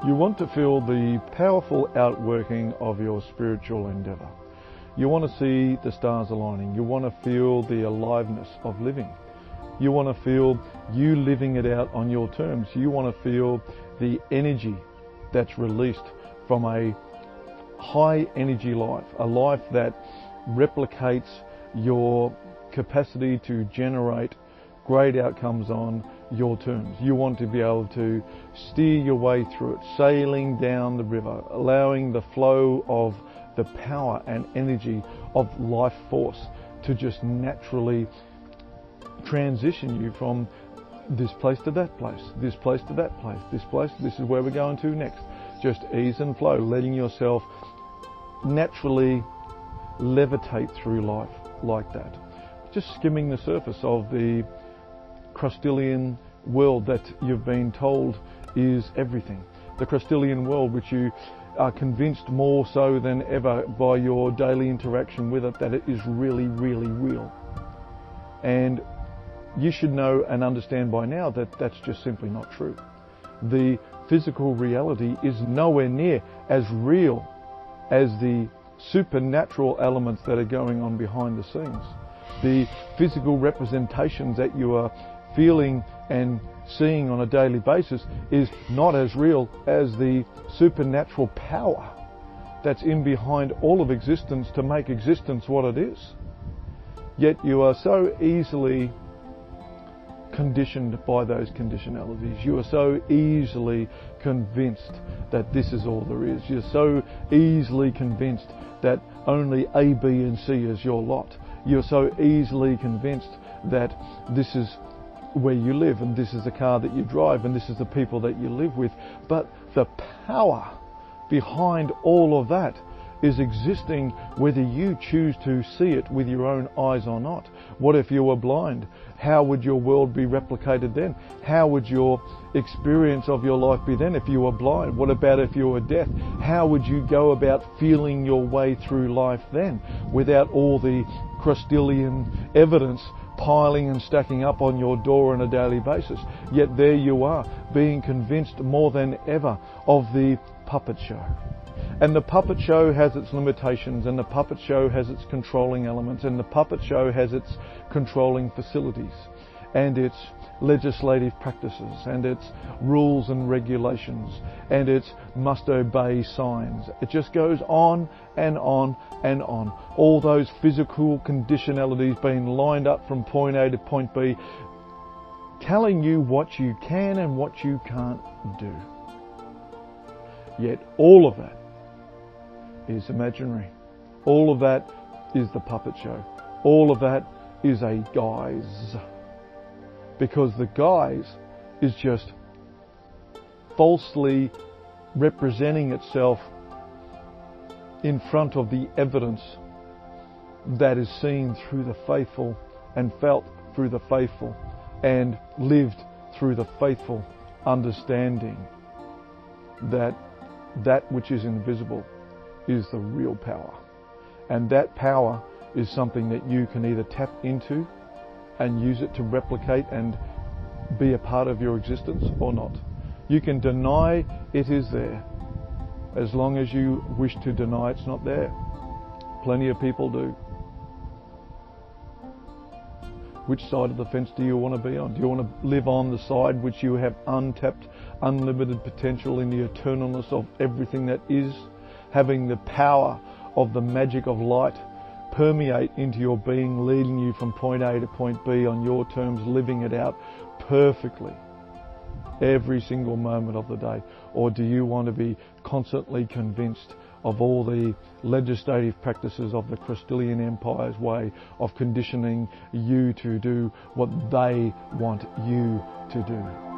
You want to feel the powerful outworking of your spiritual endeavour. You want to see the stars aligning. You want to feel the aliveness of living. You want to feel you living it out on your terms. You want to feel the energy that's released from a high energy life, a life that replicates your capacity to generate great outcomes on your terms. You want to be able to steer your way through it, sailing down the river, allowing the flow of the power and energy of life force to just naturally transition you from this place to that place, this place to that place, this place, this is where we're going to next. Just ease and flow, letting yourself naturally levitate through life like that. Just skimming the surface of the Crustilian world that you've been told is everything. The Crustilian world which you are convinced more so than ever by your daily interaction with it that it is really, really real. And you should know and understand by now that that's just simply not true. The physical reality is nowhere near as real as the supernatural elements that are going on behind the scenes. The physical representations that you are feeling and seeing on a daily basis is not as real as the supernatural power that's in behind all of existence to make existence what it is. Yet you are so easily conditioned by those conditionalities. You are so easily convinced that this is all there is. You're so easily convinced that only A, B and C is your lot. You're so easily convinced that this is where you live and this is the car that you drive and this is the people that you live with. But the power behind all of that is existing whether you choose to see it with your own eyes or not. What if you were blind? How would your world be replicated then? How would your experience of your life be then if you were blind? What about if you were deaf? How would you go about feeling your way through life then without all the Crustilian evidence piling and stacking up on your door on a daily basis? Yet there you are, being convinced more than ever of the puppet show. And the puppet show has its limitations, and the puppet show has its controlling elements, and the puppet show has its controlling facilities, and its legislative practices, and its rules and regulations, and its must-obey signs. It just goes on and on and on. All those physical conditionalities being lined up from point A to point B, telling you what you can and what you can't do. Yet all of that is imaginary. All of that is the puppet show. All of that is a guise. Because the guise is just falsely representing itself in front of the evidence that is seen through the faithful and felt through the faithful and lived through the faithful, understanding that that which is invisible is the real power. And that power is something that you can either tap into and use it to replicate and be a part of your existence or not. You can deny it is there as long as you wish to deny it's not there. Plenty of people do. Which side of the fence do you want to be on? Do you want to live on the side which you have untapped, unlimited potential in the eternalness of everything that is, having the power of the magic of light permeate into your being, leading you from point A to point B on your terms, living it out perfectly every single moment of the day? Or do you want to be constantly convinced of all the legislative practices of the Crustilian Empire's way of conditioning you to do what they want you to do?